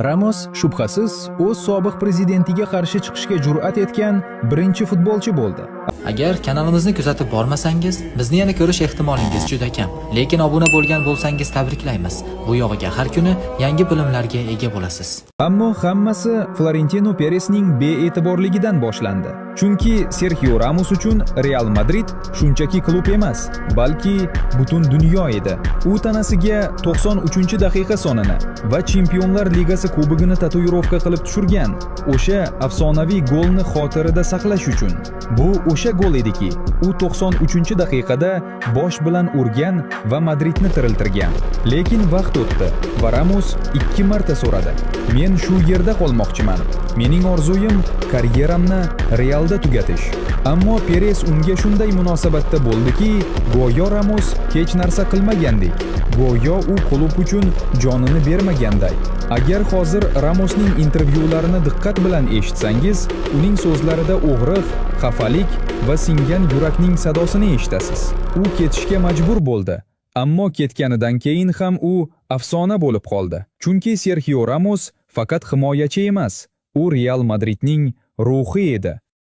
Ramos shubhasiz o'z sobiq prezidentiga qarshi chiqishga jur'at etgan birinchi futbolchi bo'ldi. Agar kanalimizni kuzatib bormasangiz, bizni yana ko'rish ehtimolingiz juda kam. Lekin obuna bo'lgan bo'lsangiz tabriklaymiz. Bu yog'iga har kuni yangi bilimlarga ega bo'lasiz. Ammo hammasi Florentino Peresning bee'tiborligidan boshlandi. Chunki Sergio Ramos uchun Real Madrid shunchaki klub emas, balki butun dunyo edi. U tanasiga 93-daqiqa sonini va Chempionlar Ligasi kubogini tatuirovka qilib tushirgan. O'sha afsonaviy golni xotirada saqlash uchun. Bu o'sha gol ediki, u 93-daqiqada bosh bilan urgan va Madridni tiriltirgan. Lekin vaqt o'tdi va Ramos 2 marta so'radi: "Men shu yerda qolmoqchiman. Mening orzuyim karyeramni Realda tugatish." Ammo Peres unga shunday munosabatda bo'ldiki, go'yo Ramos hech narsa qilmagandek, go'yo u klub uchun jonini bermaganday. Agar hozir Ramosning intervyularini diqqat bilan eshitsangiz, uning so'zlarida og'riq, xafalik va singan yurakning sadosini eshitasiz. U ketishga majbur bo'ldi, ammo ketganidan keyin ham u afsona bo'lib qoldi. Chunki Sergio Ramos faqat himoyachi emas, u Real Madridning ruhi edi.